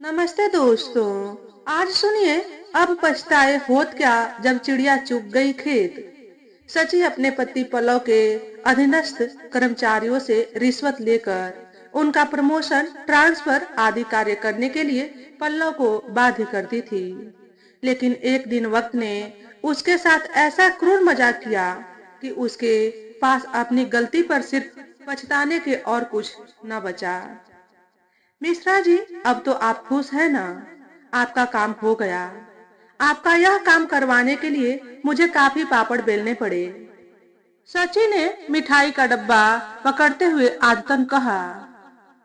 नमस्ते दोस्तों। आज सुनिए, अब पछताए होत क्या जब चिड़िया चुग गई खेत। सची अपने पति पल्लव के अधीनस्थ कर्मचारियों से रिश्वत लेकर उनका प्रमोशन, ट्रांसफर आदि कार्य करने के लिए पल्लव को बाध्य करती थी। लेकिन एक दिन वक्त ने उसके साथ ऐसा क्रूर मजाक किया कि उसके पास अपनी गलती पर सिर्फ पछताने के और कुछ न बचा। मिश्रा जी, अब तो आप खुश हैं ना? आपका काम हो गया। आपका यह काम करवाने के लिए मुझे काफी पापड़ बेलने पड़े। सची ने मिठाई का डब्बा पकड़ते हुए आदतन कहा।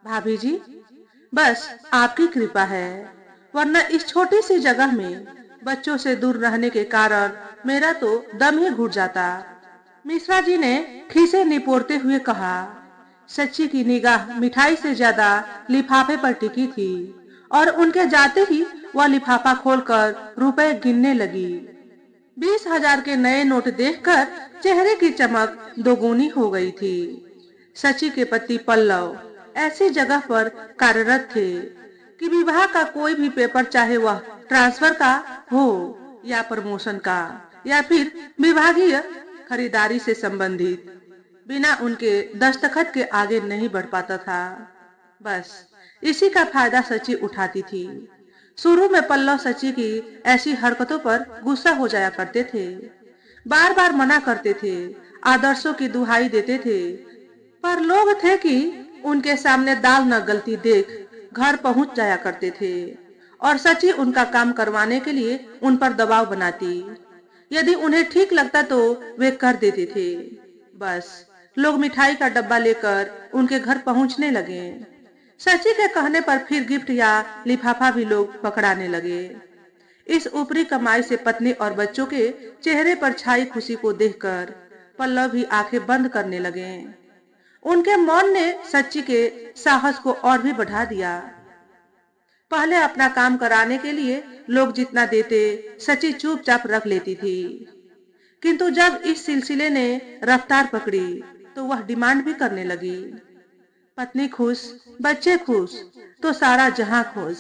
भाभी जी, बस आपकी कृपा है, वरना इस छोटी सी जगह में बच्चों से दूर रहने के कारण मेरा तो दम ही घुट जाता। मिश्रा जी ने खीसे निपोरते हुए कहा। सच्ची की निगाह मिठाई से ज्यादा लिफाफे पर टिकी थी और उनके जाते ही वह लिफाफा खोलकर रुपए गिनने लगी। 20,000 के नए नोट देखकर चेहरे की चमक दोगुनी हो गई थी। सची के पति पल्लव ऐसी जगह पर कार्यरत थे कि विवाह का कोई भी पेपर, चाहे वह ट्रांसफर का हो या प्रमोशन का या फिर विभागीय खरीदारी से संबंधित, बिना उनके दस्तखत के आगे नहीं बढ़ पाता था। बस इसी का फायदा सची उठाती थी। शुरू में पल्लव सची की ऐसी हरकतों पर गुस्सा हो जाया करते थे, बार बार मना करते थे, आदर्शों की दुहाई देते थे, पर लोग थे कि उनके सामने दाल न गलती देख घर पहुंच जाया करते थे और सची उनका काम करवाने के लिए उन पर दबाव बनाती। यदि उन्हें ठीक लगता तो वे कर देते थे। बस लोग मिठाई का डब्बा लेकर उनके घर पहुंचने लगे। सची के कहने पर फिर गिफ्ट या लिफाफा भी लोग पकड़ाने लगे। इस ऊपरी कमाई से पत्नी और बच्चों के चेहरे पर छाई खुशी को देखकर पल्लव भी आंखें बंद करने लगे। उनके मौन ने सच्ची के साहस को और भी बढ़ा दिया। पहले अपना काम कराने के लिए लोग जितना देते, सची चुपचाप रख लेती थी, किंतु जब इस सिलसिले ने रफ्तार पकड़ी तो वह डिमांड भी करने लगी। पत्नी खुश, बच्चे खुश, तो सारा जहां खुश।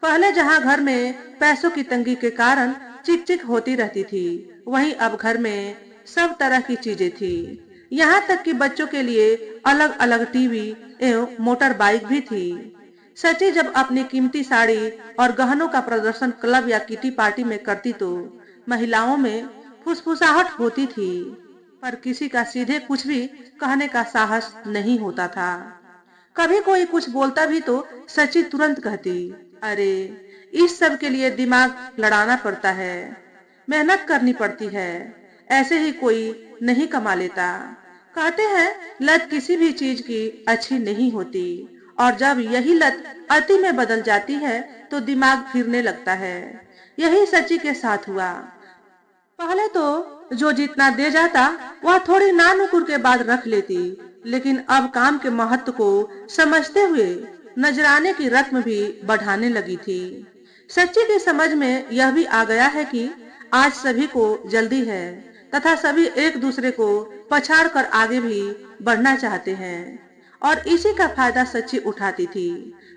पहले जहां घर में पैसों की तंगी के कारण चिक चिक होती रहती थी, वहीं अब घर में सब तरह की चीजें थी। यहाँ तक कि बच्चों के लिए अलग अलग टीवी एवं मोटर बाइक भी थी। सची जब अपनी कीमती साड़ी और गहनों का प्रदर्शन क्लब या किटी पार्टी में करती तो महिलाओं में फुसफुसाहट होती थी, पर किसी का सीधे कुछ भी कहने का साहस नहीं होता था। कभी कोई कुछ बोलता भी तो सची तुरंत कहती, अरे इस सब के लिए दिमाग लड़ाना पड़ता है, मेहनत करनी पड़ती है, ऐसे ही कोई नहीं कमा लेता। कहते हैं लत किसी भी चीज की अच्छी नहीं होती, और जब यही लत अति में बदल जाती है तो दिमाग फिरने लगता है। यही सची के साथ हुआ। पहले तो जो जितना दे जाता वह थोड़ी नानुकुर के बाद रख लेती, लेकिन अब काम के महत्व को समझते हुए नजराने की रकम भी बढ़ाने लगी थी। सच्ची की समझ में यह भी आ गया है कि आज सभी को जल्दी है तथा सभी एक दूसरे को पछाड़ कर आगे भी बढ़ना चाहते हैं, और इसी का फायदा सच्ची उठाती थी।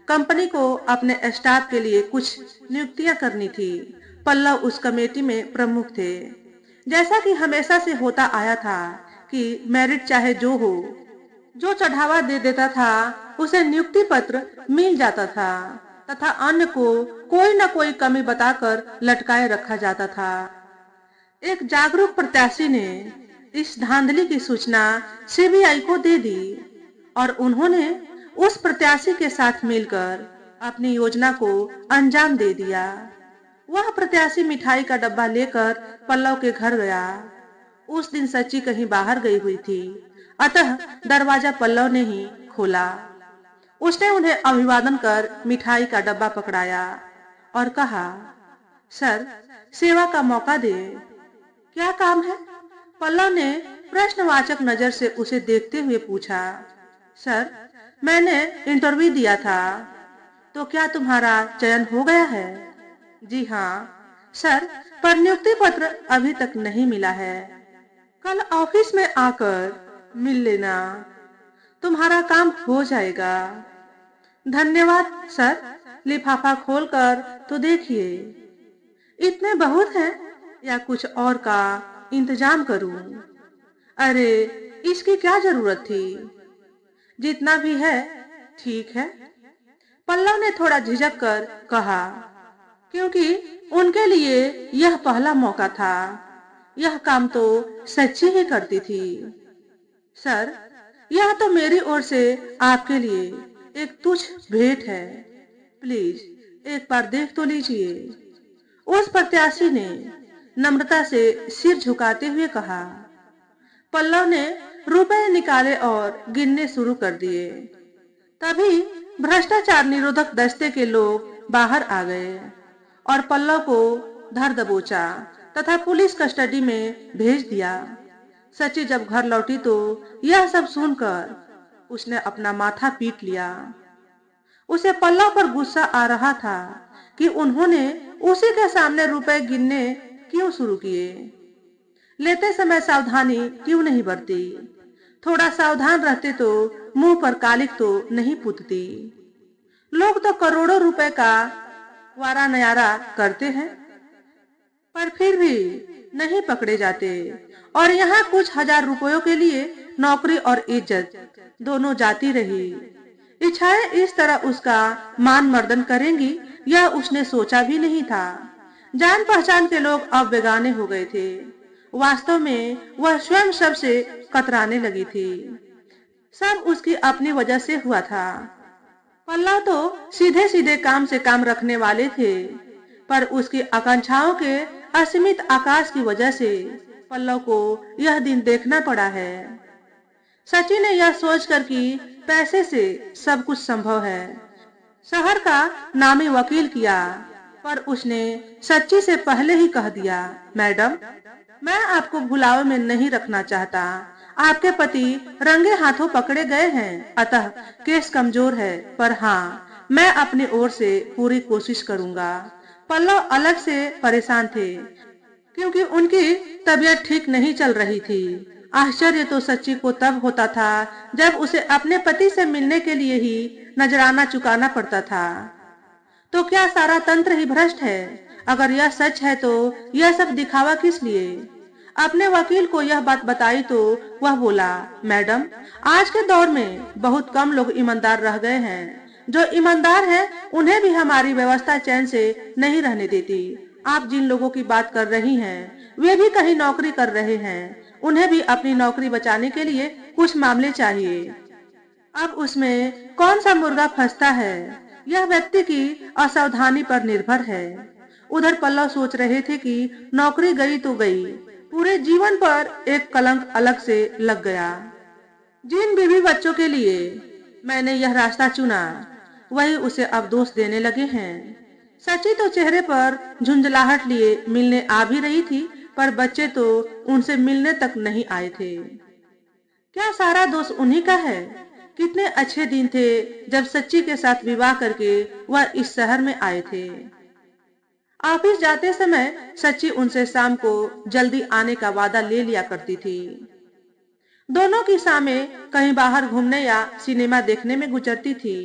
कंपनी को अपने स्टाफ के लिए कुछ नियुक्तियां करनी थी। पल्लव उस कमेटी में प्रमुख थे। जैसा कि हमेशा से होता आया था कि मेरिट चाहे जो हो, जो चढ़ावा दे देता था उसे नियुक्ति पत्र मिल जाता था तथा अन्य को कोई न कोई कमी बताकर लटकाए रखा जाता था। एक जागरूक प्रत्याशी ने इस धांधली की सूचना सीबीआई को दे दी और उन्होंने उस प्रत्याशी के साथ मिलकर अपनी योजना को अंजाम दे दिया। वह प्रत्याशी मिठाई का डब्बा लेकर पल्लव के घर गया। उस दिन सच्ची कहीं बाहर गई हुई थी, अतः दरवाजा पल्लव ने ही खोला। उसने उन्हें अभिवादन कर मिठाई का डब्बा पकड़ाया और कहा, सर सेवा का मौका दे। क्या काम है? पल्लव ने प्रश्नवाचक नजर से उसे देखते हुए पूछा। सर, मैंने इंटरव्यू दिया था। तो क्या तुम्हारा चयन हो गया है? जी हाँ सर, पर नियुक्ति पत्र अभी तक नहीं मिला है। कल ऑफिस में आकर मिल लेना, तुम्हारा काम हो जाएगा। धन्यवाद सर, लिफाफा खोलकर तो देखिए, इतने बहुत हैं या कुछ और का इंतजाम करूं? अरे, इसकी क्या जरूरत थी? जितना भी है ठीक है। पल्लव ने थोड़ा झिझक कर कहा, क्योंकि उनके लिए यह पहला मौका था। यह काम तो सच्ची ही करती थी। सर, यह तो मेरी ओर से आपके लिए एक तुच्छ भेंट है। प्लीज एक बार देख तो लीजिए। उस प्रत्याशी ने नम्रता से सिर झुकाते हुए कहा। पल्लव ने रुपए निकाले और गिनने शुरू कर दिए। तभी भ्रष्टाचार निरोधक दस्ते के लोग बाहर आ गए और पल्लव को धर दबोचा तथा पुलिस कस्टडी में भेज दिया। सची जब घर लौटी तो यह सब सुनकर उसने अपना माथा पीट लिया। उसे पल्लव पर गुस्सा आ रहा था कि उन्होंने उसी के सामने रुपए गिनने क्यों शुरू किए। लेते समय सावधानी क्यों नहीं बरती? थोड़ा सावधान रहते तो मुंह पर कालिक तो नहीं पुतती। लोग तो करोड़ों रुपए का वारा नयारा करते हैं, पर फिर भी नहीं पकड़े जाते। और यहाँ कुछ हजार रुपयों के लिए नौकरी और इज्जत दोनों जाती रही। इच्छाएं इस तरह उसका मान मर्दन करेंगी, यह उसने सोचा भी नहीं था। जान पहचान के लोग अब बेगाने हो गए थे। वास्तव में वह स्वयं सबसे कतराने लगी थी। सब उसकी अपनी वजह से हुआ था। पल्लव तो सीधे सीधे काम से काम रखने वाले थे, पर उसकी आकांक्षाओं के असीमित आकाश की वजह से पल्लव को यह दिन देखना पड़ा है। सचिन ने यह सोचकर कि पैसे से सब कुछ संभव है, शहर का नामी वकील किया, पर उसने सच्ची से पहले ही कह दिया, मैडम, मैं आपको भुलावे में नहीं रखना चाहता। आपके पति रंगे हाथों पकड़े गए हैं, अतः केस कमजोर है, पर हाँ, मैं अपनी ओर से पूरी कोशिश करूंगा। पल्लव अलग से परेशान थे, क्योंकि उनकी तबीयत ठीक नहीं चल रही थी। आश्चर्य तो सच्ची को तब होता था जब उसे अपने पति से मिलने के लिए ही नजराना चुकाना पड़ता था। तो क्या सारा तंत्र ही भ्रष्ट है? अगर यह सच है तो यह सब दिखावा किस लिए? अपने वकील को यह बात बताई तो वह बोला, मैडम, आज के दौर में बहुत कम लोग ईमानदार रह गए हैं। जो ईमानदार हैं, उन्हें भी हमारी व्यवस्था चैन से नहीं रहने देती। आप जिन लोगों की बात कर रही हैं, वे भी कहीं नौकरी कर रहे हैं। उन्हें भी अपनी नौकरी बचाने के लिए कुछ मामले चाहिए। अब उसमें कौन सा मुर्गा फंसता है, यह व्यक्ति की असावधानी पर निर्भर है। उधर पल्लव सोच रहे थे कि नौकरी गई तो गई, पूरे जीवन पर एक कलंक अलग से लग गया। जिन बीवी बच्चों के लिए मैंने यह रास्ता चुना, वही उसे अब दोष देने लगे हैं। सची तो चेहरे पर झुंझलाहट लिए मिलने आ भी रही थी, पर बच्चे तो उनसे मिलने तक नहीं आए थे। क्या सारा दोष उन्हीं का है? कितने अच्छे दिन थे जब सच्ची के साथ विवाह करके वह इस शहर में आए थे। ऑफिस जाते समय सच्ची उनसे शाम को जल्दी आने का वादा ले लिया करती थी। दोनों की शामें कहीं बाहर घूमने या सिनेमा देखने में गुजरती थी।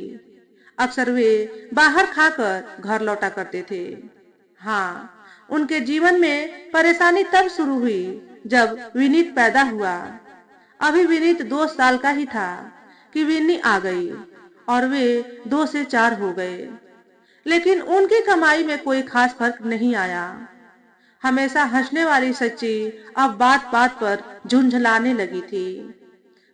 अक्सर वे बाहर खाकर घर लौटा करते थे। हाँ, उनके जीवन में परेशानी तब शुरू हुई जब विनीत पैदा हुआ। अभी विनीत 2 साल का ही था कि विन्नी आ गई और वे 2 से 4 हो गए। लेकिन उनकी कमाई में कोई खास फर्क नहीं आया। हमेशा हंसने वाली सच्ची अब बात बात पर झुंझलाने लगी थी।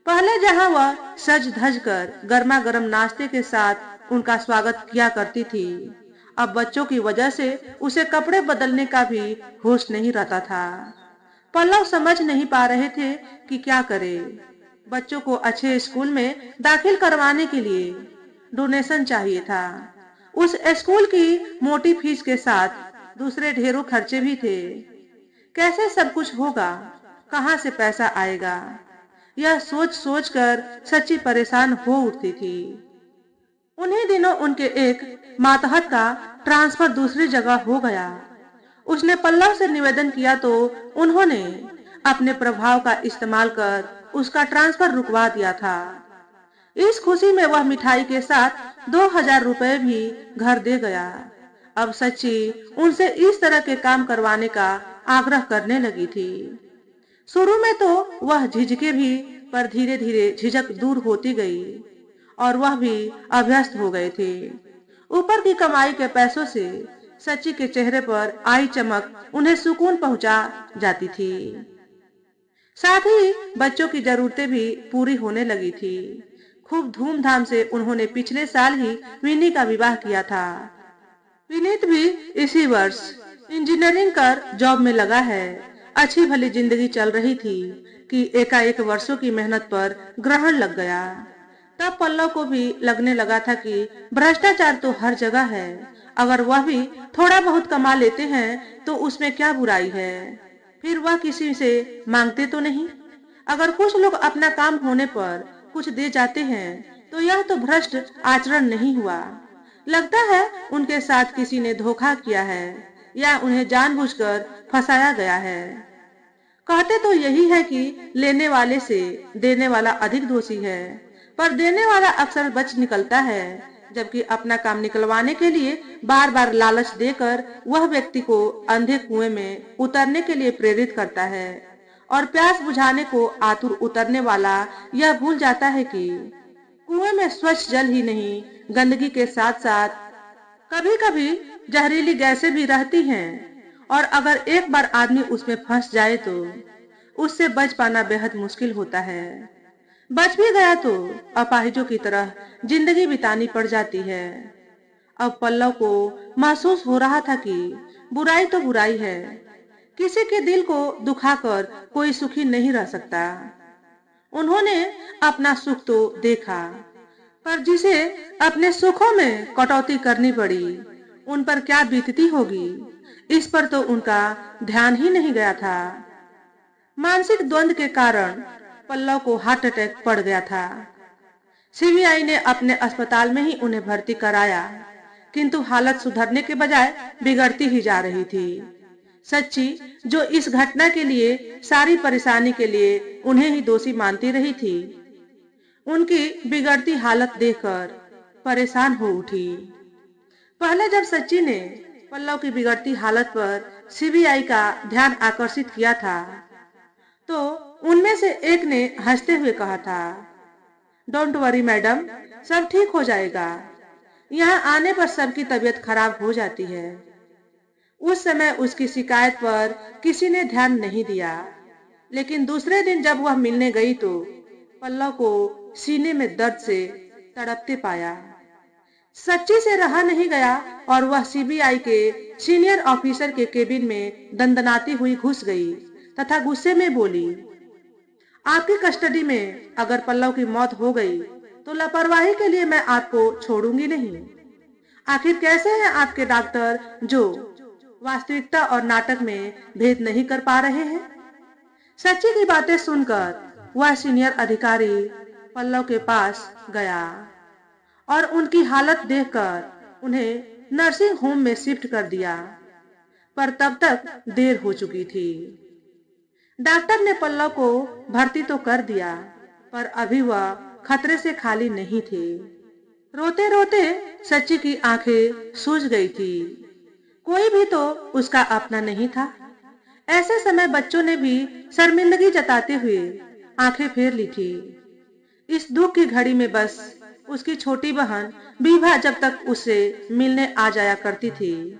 पहले जहां वह सज धज कर गर्मा गर्म नाश्ते के साथ उनका स्वागत किया करती थी, अब बच्चों की वजह से उसे कपड़े बदलने का भी होश नहीं रहता था। पल्लव समझ नहीं पा रहे थे कि क्या करे। बच्चों को अच्छे स्कूल में दाखिल करवाने के लिए डोनेशन चाहिए था। उस स्कूल की मोटी फीस के साथ दूसरे ढेरों खर्चे भी थे। कैसे सब कुछ होगा? कहां से पैसा आएगा? यह सोच सोच कर सच्ची परेशान हो उठती थी। उन्हीं दिनों उनके एक मातहत का ट्रांसफर दूसरी जगह हो गया। उसने पल्लव से निवेदन किया तो उन्होंने अपने प्रभाव का इस्तेमाल कर उसका ट्रांसफर रुकवा दिया था। इस खुशी में वह मिठाई के साथ 2,000 रुपए भी घर दे गया। अब सच्ची उनसे इस तरह के काम करवाने का आग्रह करने लगी थी। शुरू में तो वह झिझके भी, पर धीरे धीरे झिझक दूर होती गई और वह भी अभ्यस्त हो गए थे। ऊपर की कमाई के पैसों से सच्ची के चेहरे पर आई चमक उन्हें सुकून पहुंचा जाती थी। साथ ही बच्चों की जरूरतें भी पूरी होने लगी थी। खूब धूमधाम से उन्होंने पिछले साल ही विनी का विवाह किया था। विनीत भी इसी वर्ष इंजीनियरिंग कर जॉब में लगा है। अच्छी भली जिंदगी चल रही थी कि एकाएक वर्षों की मेहनत पर ग्रहण लग गया। तब पल्लव को भी लगने लगा था कि भ्रष्टाचार तो हर जगह है, अगर वह भी थोड़ा बहुत कमा लेते हैं तो उसमें क्या बुराई है। फिर वह किसी से मांगते तो नहीं। अगर कुछ लोग अपना काम होने पर कुछ दे जाते हैं तो यह तो भ्रष्ट आचरण नहीं हुआ। लगता है उनके साथ किसी ने धोखा किया है या उन्हें जानबूझकर फंसाया गया है। कहते तो यही है कि लेने वाले से देने वाला अधिक दोषी है, पर देने वाला अक्सर बच निकलता है, जबकि अपना काम निकलवाने के लिए बार बार लालच देकर वह व्यक्ति को अंधे कुएं में उतरने के लिए प्रेरित करता है और प्यास बुझाने को आतुर उतरने वाला यह भूल जाता है कि कुएं में स्वच्छ जल ही नहीं, गंदगी के साथ साथ कभी कभी जहरीली गैसें भी रहती हैं, और अगर एक बार आदमी उसमें फंस जाए तो उससे बच पाना बेहद मुश्किल होता है। बच भी गया तो अपाहिजों की तरह जिंदगी बितानी पड़ जाती है। अब पल्लव को महसूस हो रहा था कि बुराई तो बुराई है, किसी के दिल को दुखाकर कोई सुखी नहीं रह सकता। उन्होंने अपना सुख तो देखा, पर जिसे अपने सुखों में कटौती करनी पड़ी उन पर क्या बीतती होगी, इस पर तो उनका ध्यान ही नहीं गया था। मानसिक द्वंद के कारण पल्लव को हार्ट अटैक पड़ गया था। सीबीआई ने अपने अस्पताल में ही उन्हें भर्ती कराया, किंतु हालत सुधरने के बजाय बिगड़ती ही जा रही थी। सच्ची जो इस घटना के लिए, सारी परेशानी के लिए उन्हें ही दोषी मानती रही थी, उनकी बिगड़ती हालत देखकर परेशान हो उठी। पहले जब सच्ची ने पल्लव की बिगड़ती हालत पर सीबीआई का ध्यान आकर्षित किया था, तो उनमें से एक ने हंसते हुए कहा था, डोंट वरी मैडम, सब ठीक हो जाएगा। यहाँ आने पर सबकी तबीयत खराब हो जाती है। उस समय उसकी शिकायत पर किसी ने ध्यान नहीं दिया, लेकिन दूसरे दिन जब वह मिलने गई तो पल्लव को सीने में दर्द से तड़पते पाया। सच्ची से रहा नहीं गया और वह सीबीआई के सीनियर ऑफिसर के केबिन में दंदनाती हुई घुस गई तथा गुस्से में बोली, आपकी कस्टडी में अगर पल्लव की मौत हो गई तो लापरवाही के लिए मैं आपको छोड़ूंगी नहीं। आखिर कैसे हैं आपके डॉक्टर जो वास्तविकता और नाटक में भेद नहीं कर पा रहे हैं। सच्ची की बातें सुनकर वह सीनियर अधिकारी पल्लव के पास गया और उनकी हालत देखकर उन्हें नर्सिंग होम में शिफ्ट कर दिया, पर तब तक देर हो चुकी थी। डॉक्टर ने पल्लव को भर्ती तो कर दिया, पर अभी वह खतरे से खाली नहीं थे। रोते रोते सच्ची की आंखें सूज गई थी। कोई भी तो उसका अपना नहीं था। ऐसे समय बच्चों ने भी शर्मिंदगी जताते हुए आंखें फेर ली थी। इस दुख की घड़ी में बस उसकी छोटी बहन बीभा जब तक उससे मिलने आ जाया करती थी,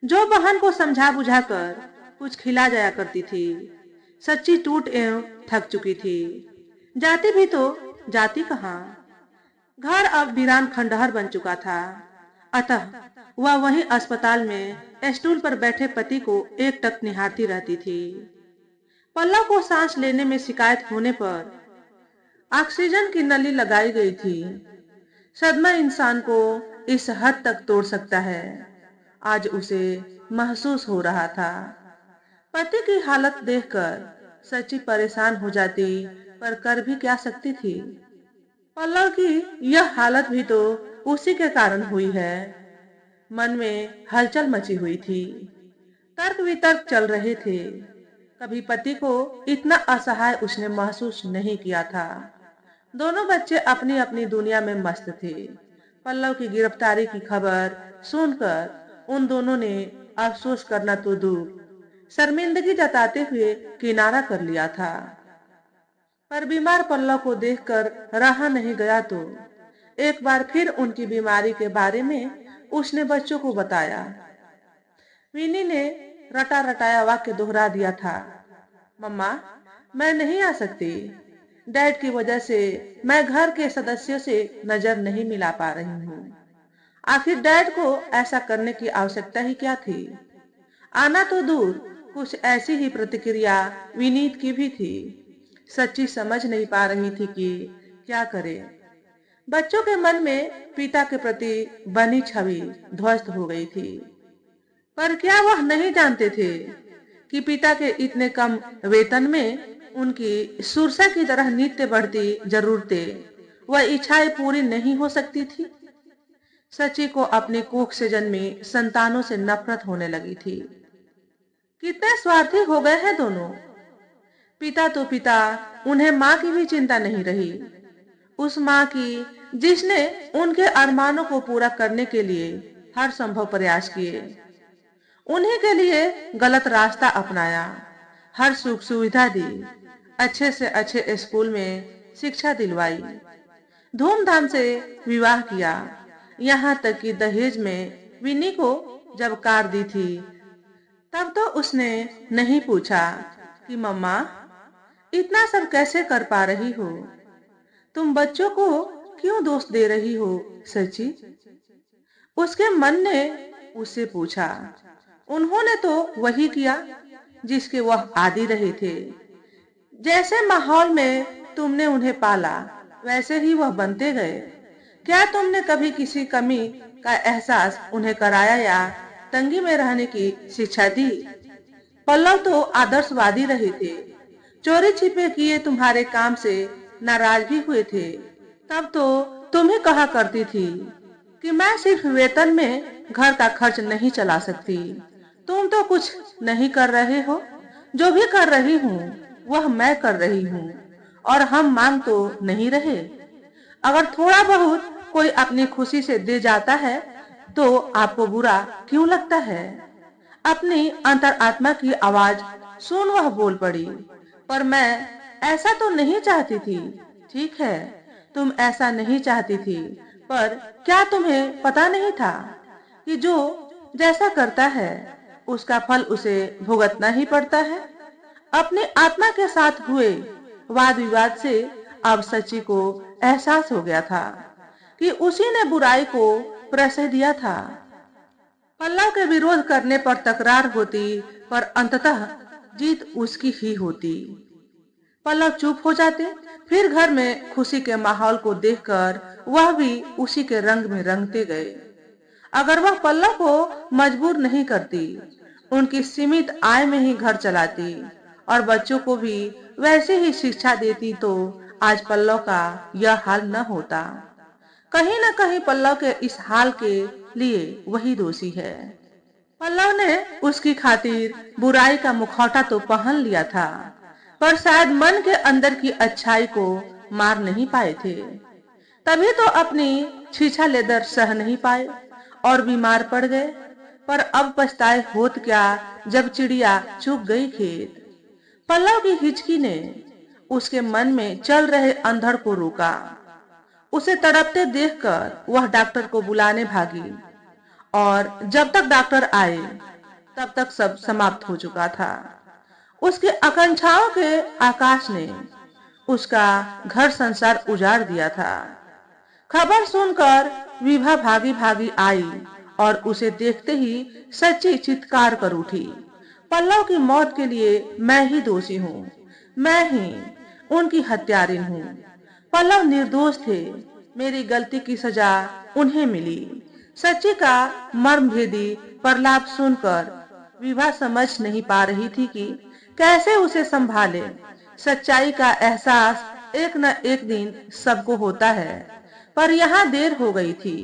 जो बहन को समझा बुझाकर कुछ खिला जाया करती थी। सच्ची टूट एवं थक चुकी थी। जाती भी तो जाती कहाँ। घर अब वीरान खंडहर बन चुका था, अतः वह वहीं अस्पताल में स्टूल पर बैठे पति को एकटक निहारती रहती थी। पल्लव को सांस लेने में शिकायत होने पर ऑक्सीजन की नली लगाई गई थी। सदमा इंसान को इस हद तक तोड़ सकता है, आज उसे महसूस हो रहा था। पति की हालत देखकर सच्ची परेशान हो जाती, पर कर भी क्या सकती थी। पल्लव की यह हालत भी तो उसी के कारण हुई है। मन में हलचल मची हुई थी, तर्क वितर्क चल रहे थे। कभी पति को इतना असहाय उसने महसूस नहीं किया था। दोनों बच्चे अपनी अपनी दुनिया में मस्त थे। पल्लव की गिरफ्तारी की खबर सुनकर उन दोनों ने अफसोस करना तो दूर, शर्मिंदगी जताते हुए किनारा कर लिया था। पर बीमार पल्लव को देखकर रहा नहीं गया तो एक बार फिर उनकी बीमारी के बारे में उसने बच्चों को बताया। विनी ने रटा रटाया वाक्य दोहरा दिया था। मम्मा, मैं नहीं आ सकती। डैड की वजह से मैं घर के सदस्यों से नजर नहीं मिला पा रही हूँ। आखिर डैड को ऐसा करने की आवश्यकता ही क्या थी? आना तो दूर, कुछ ऐसी ही प्रतिक्रिया विनीत की भी थी। सच्ची समझ नहीं पा रही थी कि क्या करे। बच्चों के मन में पिता के प्रति बनी छवि ध्वस्त हो गई थी। पर क्या वह नहीं जानते थे कि पिता के इतने कम वेतन में उनकी सुरसा की तरह नित्य बढ़ती जरूरतें व इच्छाएं पूरी नहीं हो सकती थी। सची को अपनी कोख से जन्मी संतानों से नफरत होने लगी थी। कितने स्वार्थी हो गए हैं दोनों। पिता तो पिता, उन्हें माँ की भी चिंता नहीं रही। उस माँ की जिसने उनके अरमानों को पूरा करने के लिए हर संभव प्रयास किए, उन्हीं के लिए गलत रास्ता अपनाया, हर सुख सुविधा दी, अच्छे से अच्छे स्कूल में शिक्षा दिलवाई, धूमधाम से विवाह किया, यहाँ तक कि दहेज में विनी को जब कार दी थी तब तो उसने नहीं पूछा कि मम्मा, इतना सब कैसे कर पा रही हो? तुम बच्चों को क्यों दोष दे रही हो सची? उसके मन ने उससे पूछा। उन्होंने तो वही किया जिसके वह आदी रहे थे। जैसे माहौल में तुमने उन्हें पाला वैसे ही वह बनते गए। क्या तुमने कभी किसी कमी का एहसास उन्हें कराया या तंगी में रहने की शिक्षा दी? पल्लव तो आदर्शवादी रहे थे। चोरी छिपे किए तुम्हारे काम से नाराज भी हुए थे। तब तो तुम ही कहा करती थी कि मैं सिर्फ वेतन में घर का खर्च नहीं चला सकती। तुम तो कुछ नहीं कर रहे हो। जो भी कर रही हूँ वह मैं कर रही हूँ और हम मांग तो नहीं रहे। अगर थोड़ा बहुत कोई अपनी खुशी से दे जाता है तो आपको बुरा क्यों लगता है? अपनी अंतरात्मा की आवाज सुन वह बोल पड़ी। पर मैं ऐसा तो नहीं चाहती थी। ठीक है, तुम ऐसा नहीं चाहती थी, पर क्या तुम्हें पता नहीं था कि जो जैसा करता है उसका फल उसे भुगतना ही पड़ता है? अपने आत्मा के साथ हुए वाद विवाद से अब सची को एहसास हो गया था कि उसी ने बुराई को प्रश्रय दिया था। पल्लव के विरोध करने पर तकरार होती, पर अंततः जीत उसकी ही होती। पल्लव चुप हो जाते, फिर घर में खुशी के माहौल को देखकर वह भी उसी के रंग में रंगते गए। अगर वह पल्लव को मजबूर नहीं करती, उनकी सीमित आय में ही घर चलाती और बच्चों को भी वैसे ही शिक्षा देती तो आज पल्लव का यह हाल न होता। कहीं न कहीं पल्लव के इस हाल के लिए वही दोषी है। पल्लव ने उसकी खातिर बुराई का मुखौटा तो पहन लिया था, पर शायद मन के अंदर की अच्छाई को मार नहीं पाए थे। तभी तो अपनी छीछा लेदर सह नहीं पाए और बीमार पड़ गए। पर अब पछताए होत क्या जब चिड़िया चुग गई खेत। पल्लव की हिचकी ने उसके मन में चल रहे अंधड़ को रोका। उसे तड़पते देखकर वह डॉक्टर को बुलाने भागी और जब तक डॉक्टर आए तब तक सब समाप्त हो चुका था। उसके आकांक्षाओं के आकाश ने उसका घर संसार उजाड़ दिया था। खबर सुनकर विभा भागी भागी आई और उसे देखते ही सच्ची चित्कार कर उठी। पल्लव की मौत के लिए मैं ही दोषी हूँ, मैं ही उनकी हत्यारिन हूँ। पल्लव निर्दोष थे, मेरी गलती की सजा उन्हें मिली। सच्ची का मर्म भेदी प्रलाप सुनकर विभा समझ नहीं पा रही थी कि कैसे उसे संभाले। सच्चाई का एहसास एक न एक दिन सबको होता है, पर यहाँ देर हो गई थी।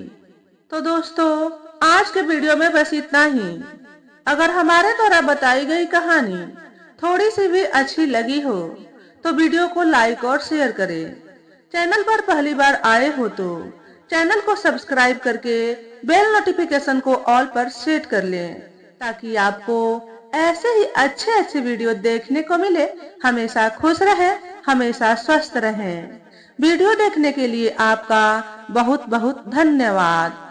तो दोस्तों, आज के वीडियो में बस इतना ही। अगर हमारे द्वारा बताई गई कहानी थोड़ी सी भी अच्छी लगी हो तो वीडियो को लाइक और शेयर करें। चैनल पर पहली बार आए हो तो चैनल को सब्सक्राइब करके बेल नोटिफिकेशन को ऑल पर सेट कर लें, ताकि आपको ऐसे ही अच्छे अच्छे वीडियो देखने को मिले। हमेशा खुश रहें, हमेशा स्वस्थ रहें। वीडियो देखने के लिए आपका बहुत बहुत धन्यवाद।